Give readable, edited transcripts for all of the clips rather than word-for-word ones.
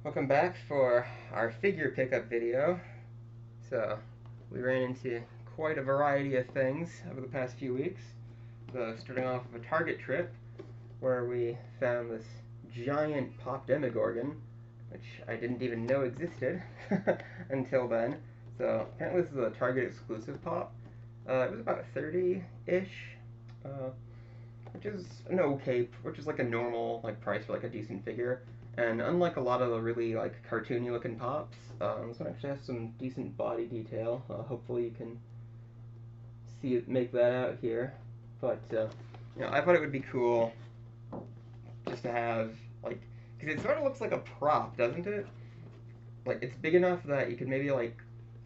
Welcome back for our figure pickup video. So, we ran into quite a variety of things over the past few weeks. So, starting off with a Target trip where we found this giant pop Demogorgon, which I didn't even know existed until then. So, apparently this is a Target exclusive pop. It was about 30-ish, which is which is like a normal price for like a decent figure. And unlike a lot of the really cartoony looking pops, this one actually has some decent body detail. Hopefully you can see it, make that out here. But I thought it would be cool just to have because it sort of looks like a prop, doesn't it? Like it's big enough that you could maybe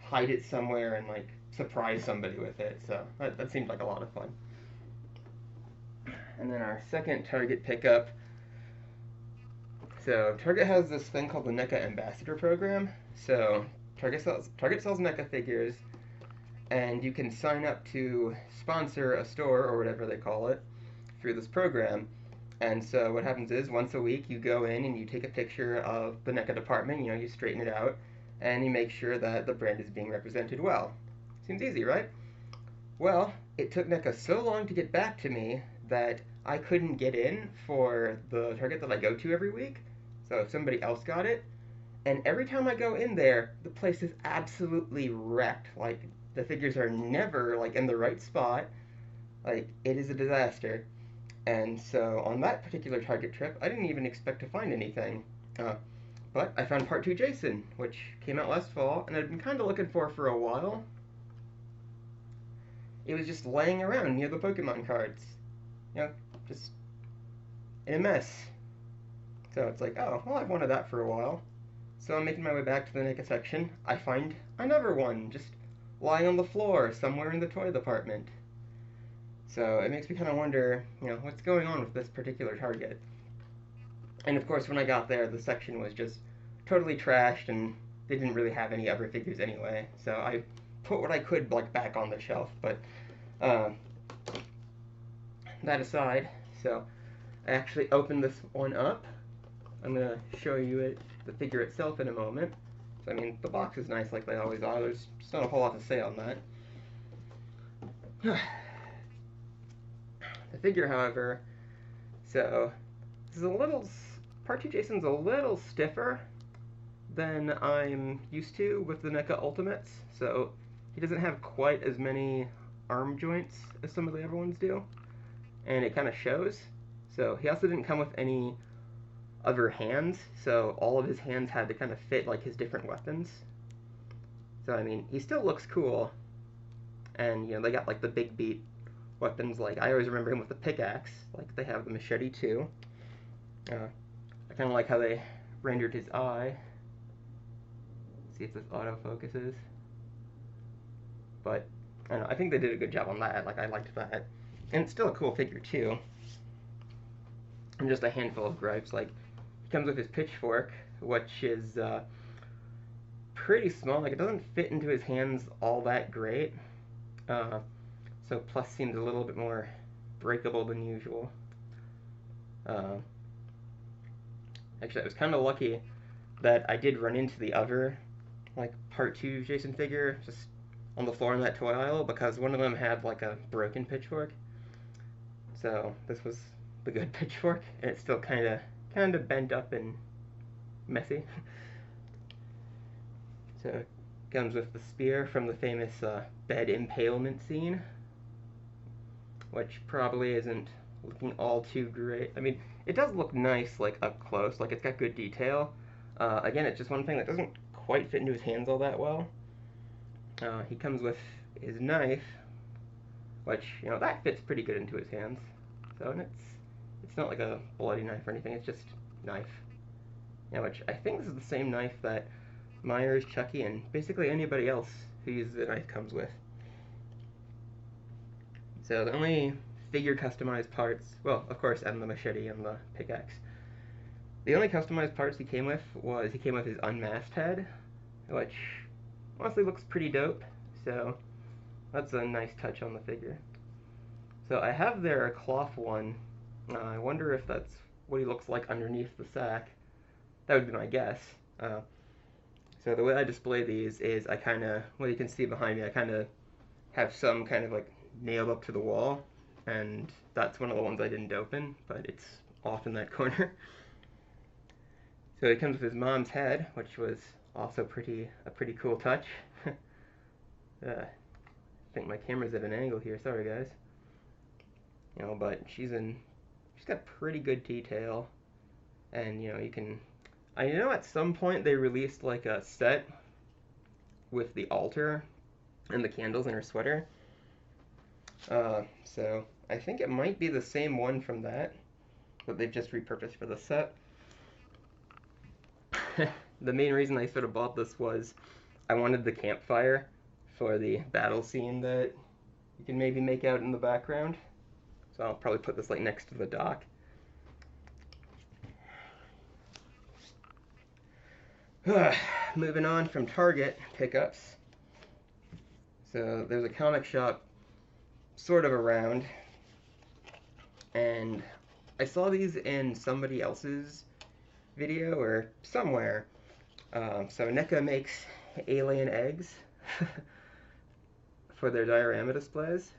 hide it somewhere and surprise somebody with it. So that seemed like a lot of fun. And then our second Target pickup. So Target has this thing called the Neca Ambassador Program. So Target sells Neca figures, and you can sign up to sponsor a store or whatever they call it through this program. And so what happens is once a week you go in and you take a picture of the Neca department. You straighten it out, and you make sure that the brand is being represented well. Seems easy, right? Well, it took Neca so long to get back to me that I couldn't get in for the Target that I go to every week. So if somebody else got it, and every time I go in there, the place is absolutely wrecked. Like the figures are never in the right spot. Like it is a disaster. And so on that particular Target trip, I didn't even expect to find anything. But I found Part 2 Jason, which came out last fall, and I'd been kind of looking for a while. It was just laying around near the Pokemon cards. Just in a mess. So it's like, oh, well, I've wanted that for a while. So I'm making my way back to the Neca section. I find another one just lying on the floor somewhere in the toy department. So it makes me kind of wonder, what's going on with this particular Target. And of course, when I got there, the section was just totally trashed, and they didn't really have any other figures anyway. So I put what I could back on the shelf. But that aside, so I actually opened this one up. I'm going to show you the figure itself in a moment. So, I mean, the box is nice like they always are. There's just not a whole lot to say on that. The figure, however, so this is Part 2 Jason's a little stiffer than I'm used to with the Neca Ultimates. So he doesn't have quite as many arm joints as some of the other ones do, and it kind of shows. So he also didn't come with any other hands, so all of his hands had to kind of fit his different weapons. So I mean, he still looks cool, and they got the big beat weapons. I always remember him with the pickaxe. They have the machete too. I kind of like how they rendered his eye. Let's see if this auto focuses. But I don't know, I think they did a good job on that. I liked that, and it's still a cool figure too. And just a handful of gripes. He comes with his pitchfork, which is pretty small. It doesn't fit into his hands all that great. So plus seems a little bit more breakable than usual. Actually, I was kind of lucky that I did run into the other Part 2 Jason figure just on the floor in that toy aisle, because one of them had a broken pitchfork. So this was the good pitchfork, and it's still kind of bent up and messy. So it comes with the spear from the famous bed impalement scene, which probably isn't looking all too great. I mean, it does look nice up close, it's got good detail. Again, it's just one thing that doesn't quite fit into his hands all that well. He comes with his knife, which that fits pretty good into his hands. So it's not like a bloody knife or anything, it's just knife. Which I think this is the same knife that Myers, Chucky, and basically anybody else who uses the knife comes with. So the only figure customized parts, well, of course, and the machete and the pickaxe. The only customized parts he came with his unmasked head, which honestly looks pretty dope. So that's a nice touch on the figure. So I have their cloth one. I wonder if that's what he looks like underneath the sack. That would be my guess. So the way I display these is I kind of, well, you can see behind me, I kind of have some kind of like nailed up to the wall, and that's one of the ones I didn't open, but it's off in that corner. So he comes with his mom's head, which was also a pretty cool touch. I think my camera's at an angle here, sorry guys. You know, but she's got pretty good detail, and you know, you can, I know at some point they released like a set with the altar and the candles in her sweater. So I think it might be the same one from that they've just repurposed for the set. The main reason I sort of bought this was I wanted the campfire for the battle scene that you can maybe make out in the background. So I'll probably put this like next to the dock. Moving on from Target pickups. So there's a comic shop sort of around, and I saw these in somebody else's video or somewhere. So Neca makes alien eggs for their diorama displays,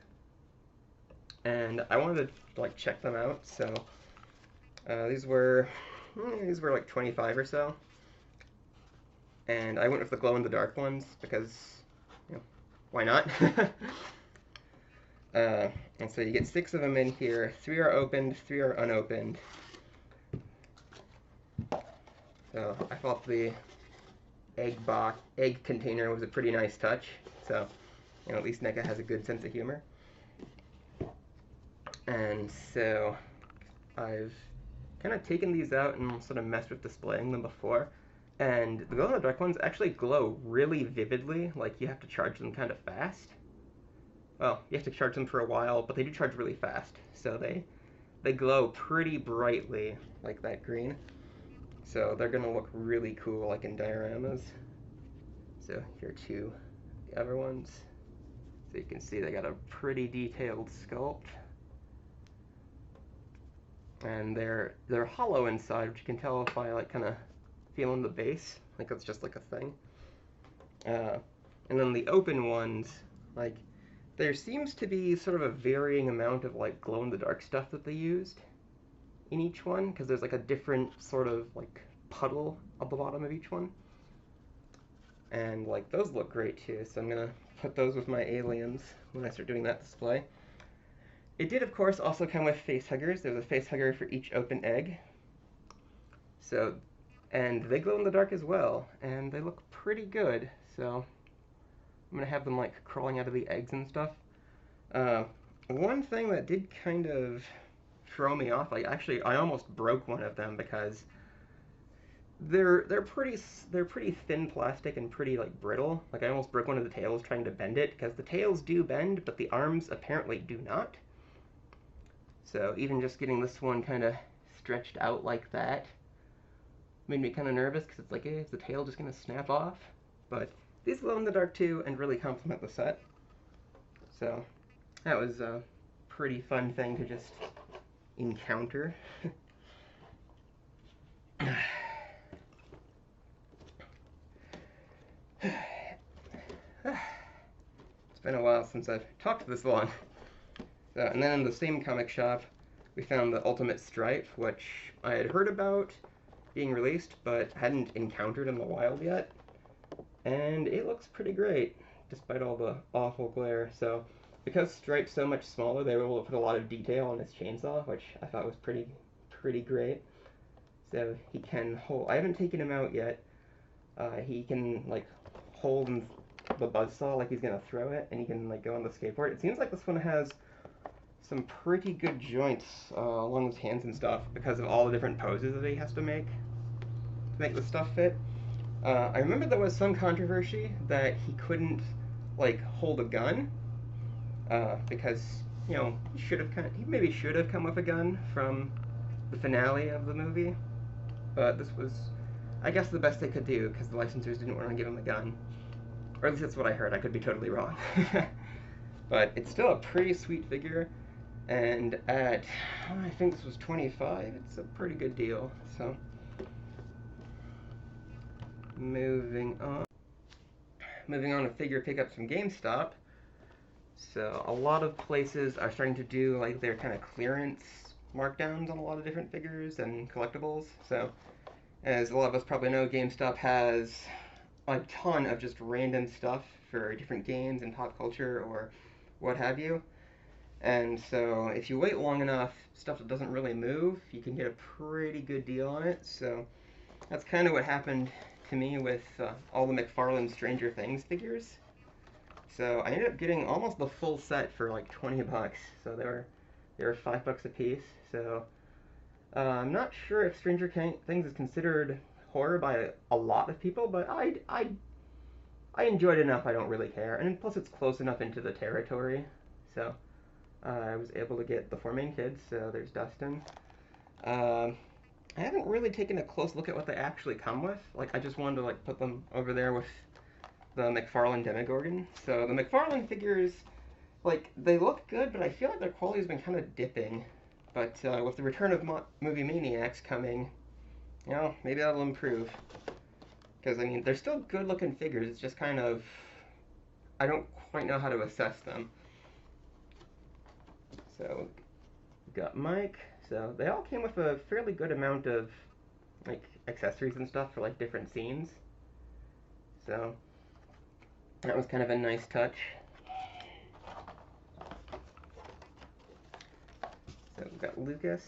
and I wanted to like check them out. So these were like 25 or so, and I went with the glow-in-the-dark ones because, you know, why not? And so you get 6 of them in here. 3 are opened, 3 are unopened. So I thought the egg container was a pretty nice touch. So, you know, at least Neca has a good sense of humor. And so I've kind of taken these out and sort of messed with displaying them before. And the glow-in-the-dark ones actually glow really vividly, like you have to charge them kind of fast. Well, you have to charge them for a while, but they do charge really fast. So they glow pretty brightly, like that green. So they're gonna look really cool, like in dioramas. So here are 2 the other ones. So you can see they got a pretty detailed sculpt. And they're hollow inside, which you can tell if I like kind of feel in the base, like it's just like a thing. And then the open ones, like, there seems to be sort of a varying amount of like glow-in-the-dark stuff that they used in each one, because there's like a different sort of like puddle at the bottom of each one. And like those look great too, so I'm gonna put those with my aliens when I start doing that display. It did of course also come with face huggers. There's a face hugger for each open egg. So, and they glow in the dark as well, and they look pretty good. So I'm gonna have them like crawling out of the eggs and stuff. One thing that did kind of throw me off, like actually I almost broke one of them because they're pretty thin plastic and pretty like brittle. Like I almost broke one of the tails trying to bend it, because the tails do bend, but the arms apparently do not. So even just getting this one kind of stretched out like that made me kind of nervous, because it's like, is the tail just gonna snap off? But these glow in the dark too, and really complement the set. So that was a pretty fun thing to just encounter. It's been a while since I've talked this long. So, and then in the same comic shop, we found the Ultimate Stripe, which I had heard about being released, but hadn't encountered in the wild yet. And it looks pretty great, despite all the awful glare. So, because Stripe's so much smaller, they were able to put a lot of detail on his chainsaw, which I thought was pretty great. So he can hold, I haven't taken him out yet. He can like hold the buzzsaw like he's gonna throw it, and he can like go on the skateboard. It seems like this one has some pretty good joints along his hands and stuff, because of all the different poses that he has to make the stuff fit. I remember there was some controversy that he couldn't like hold a gun, because, you know, he maybe should have come with a gun from the finale of the movie, but this was, I guess, the best they could do, because the licensors didn't want to give him a gun. Or at least that's what I heard. I could be totally wrong. But it's still a pretty sweet figure, and at, I think this was 25, it's a pretty good deal. So moving on. Moving on to figure pickups from GameStop. So a lot of places are starting to do like their kind of clearance markdowns on a lot of different figures and collectibles. So as a lot of us probably know, GameStop has a ton of just random stuff for different games and pop culture or what have you. And so if you wait long enough, stuff that doesn't really move, you can get a pretty good deal on it. So that's kind of what happened to me with all the McFarlane Stranger Things figures. So I ended up getting almost the full set for like 20 bucks. So they were $5 a piece. So I'm not sure if Stranger Things is considered horror by a lot of people, but I enjoyed it enough. I don't really care, and plus it's close enough into the territory. So I was able to get the 4 main kids. So there's Dustin. I haven't really taken a close look at what they actually come with. Like I just wanted to like put them over there with the McFarlane Demogorgon. So the McFarlane figures, like, they look good, but I feel like their quality's been kind of dipping. But with the return of Movie Maniacs coming, you know, maybe that'll improve. Because, I mean, they're still good-looking figures. It's just kind of, I don't quite know how to assess them. So, we've got Mike. So, they all came with a fairly good amount of, like, accessories and stuff for, like, different scenes. So, that was kind of a nice touch. So we've got Lucas.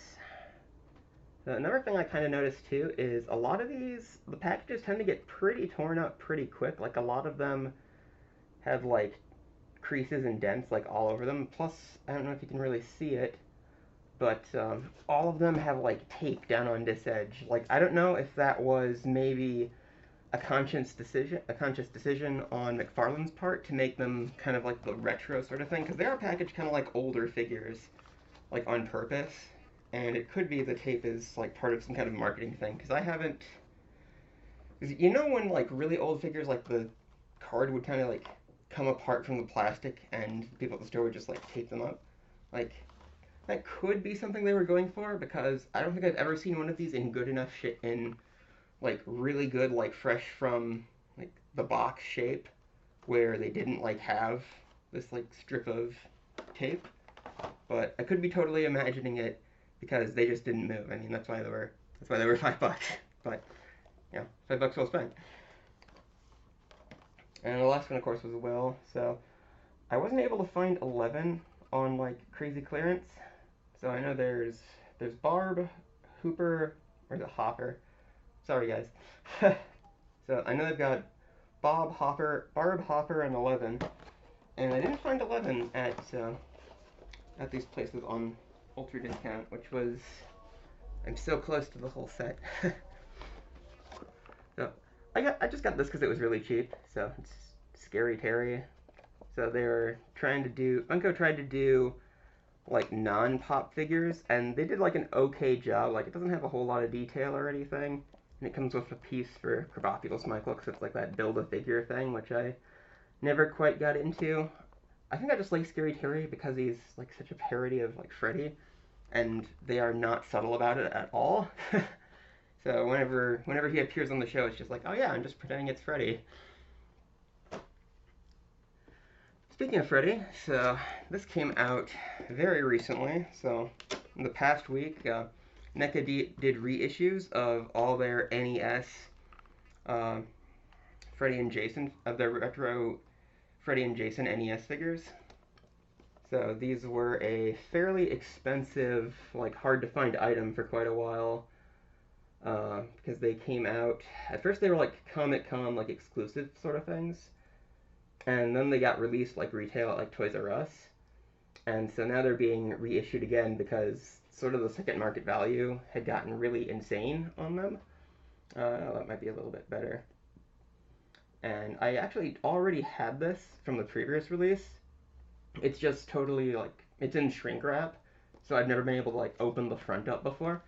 So another thing I kind of noticed too is a lot of these, the packages tend to get pretty torn up pretty quick. Like a lot of them have like creases and dents like all over them. Plus, I don't know if you can really see it, but all of them have like tape down on this edge. Like I don't know if that was maybe a conscious decision on McFarlane's part to make them kind of like the retro sort of thing, because they are packaged kind of like older figures, like on purpose, and it could be the tape is like part of some kind of marketing thing, because I haven't, because you know when like really old figures, like the card would kind of like come apart from the plastic and people at the store would just like tape them up, like that could be something they were going for, because I don't think I've ever seen one of these in good enough shit in like really good, like fresh from like the box shape, where they didn't like have this like strip of tape. But I could be totally imagining it because they just didn't move. I mean, that's why they were $5. But yeah, $5 well spent. And the last one, of course, was Will. So I wasn't able to find 11 on like crazy clearance. So I know there's Barb, Hooper, or the Hopper. Sorry, guys. So I know they've got Barb, Hopper, and 11, and I didn't find 11 at these places on ultra discount, which was, I'm so close to the whole set. So I just got this because it was really cheap. So it's Scary Terry. So they were trying to do, Funko tried to do like non-pop figures, and they did like an okay job. Like it doesn't have a whole lot of detail or anything. And it comes with a piece for Krabappel's Michael, because it's like that build-a-figure thing, which I never quite got into. I think I just like Scary Terry because he's like such a parody of like Freddy, and they are not subtle about it at all. So whenever he appears on the show, it's just like, oh yeah, I'm just pretending it's Freddy. Speaking of Freddy, so this came out very recently. So in the past week, Neca did reissues of all their NES Freddy and Jason, of their retro Freddy and Jason NES figures. So these were a fairly expensive, like hard to find item for quite a while, because they came out, at first they were like Comic-Con, like exclusive sort of things, and then they got released like retail at like Toys R Us, and so now they're being reissued again because sort of the second market value had gotten really insane on them. That might be a little bit better. And I actually already had this from the previous release. It's just totally like, it's in shrink wrap, so I've never been able to like open the front up before.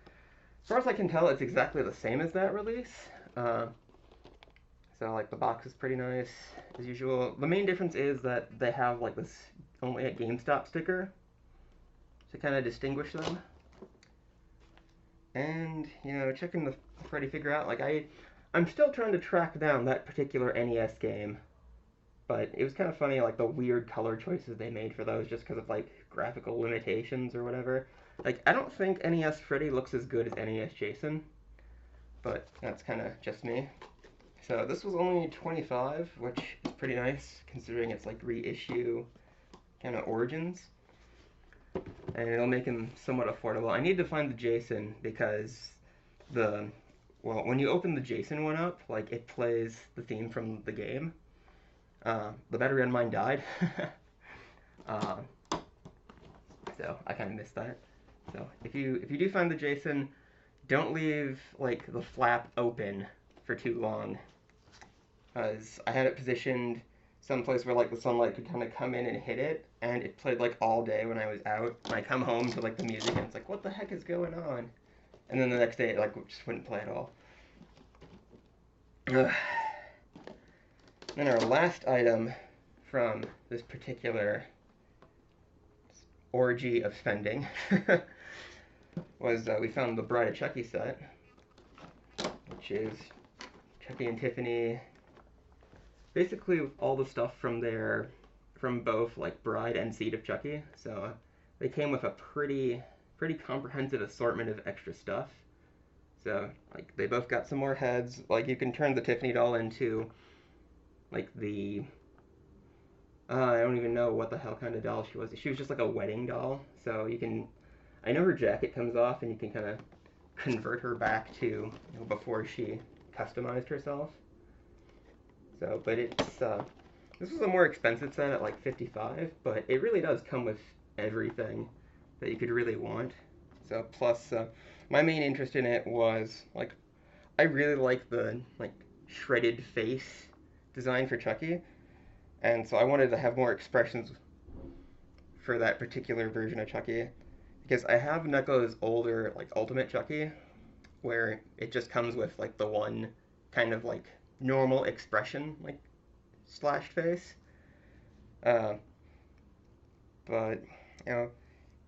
As far as I can tell, it's exactly the same as that release. So like the box is pretty nice as usual. The main difference is that they have like this only at GameStop sticker to kind of distinguish them. And you know, checking the Freddy figure out, like I I'm still trying to track down that particular NES game, but it was kind of funny, like the weird color choices they made for those, just because of like graphical limitations or whatever. Like I don't think NES Freddy looks as good as NES Jason, but that's kind of just me. So this was only 25, which is pretty nice considering it's like reissue kind of origins, and it'll make him somewhat affordable. I need to find the Jason because the well, when you open the Jason one up, like it plays the theme from the game. The battery on mine died, uh, so I kind of missed that. So if you do find the Jason, don't leave like the flap open for too long, because I had it positioned someplace where like the sunlight could kind of come in and hit it, and it played like all day when I was out. And I come home to like the music, and it's like, what the heck is going on? And then the next day, it like just wouldn't play at all. Ugh. Then our last item from this particular orgy of spending was we found the Bride of Chucky set, which is Chucky and Tiffany, basically all the stuff from both like Bride and Seed of Chucky. So they came with a pretty comprehensive assortment of extra stuff. So like they both got some more heads. Like you can turn the Tiffany doll into like the I don't even know what the hell kind of doll she was. She was just like a wedding doll. So you can, I know her jacket comes off, and you can kind of convert her back to, you know, before she customized herself. So, but it's this was a more expensive set at like 55, but it really does come with everything that you could really want. So plus, my main interest in it was like I really like the like shredded face design for Chucky. And so I wanted to have more expressions for that particular version of Chucky, because I have Neca's older like Ultimate Chucky, where it just comes with like the one kind of like normal expression, like slashed face. Uh, but you know,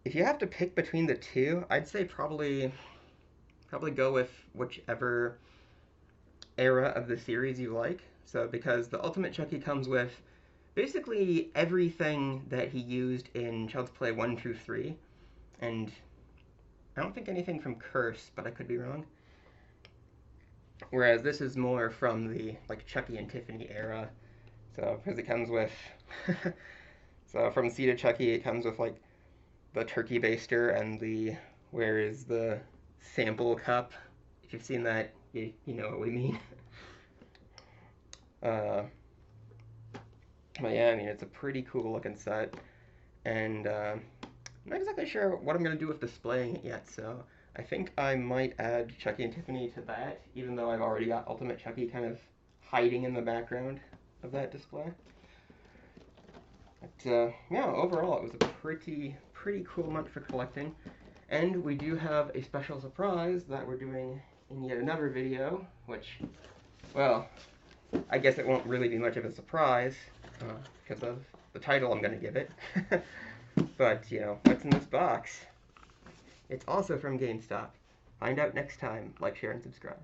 if you have to pick between the two, I'd say probably go with whichever era of the series you like. So because the Ultimate Chucky comes with basically everything that he used in Child's Play 1 through 3, and I don't think anything from Curse, but I could be wrong. Whereas this is more from the like Chucky and Tiffany era. So because it comes with so from Seed of Chucky, it comes with like the turkey baster and the where is the sample cup. If you've seen that, you know what we mean. But yeah, I mean, it's a pretty cool looking set, and I'm not exactly sure what I'm going to do with displaying it yet, so I think I might add Chucky and Tiffany to that, even though I've already got Ultimate Chucky kind of hiding in the background of that display. But yeah, overall it was a pretty cool month for collecting, and we do have a special surprise that we're doing in yet another video, which, well, I guess it won't really be much of a surprise, because of the title I'm going to give it. But, you know, what's in this box? It's also from GameStop. Find out next time. Like, share, and subscribe.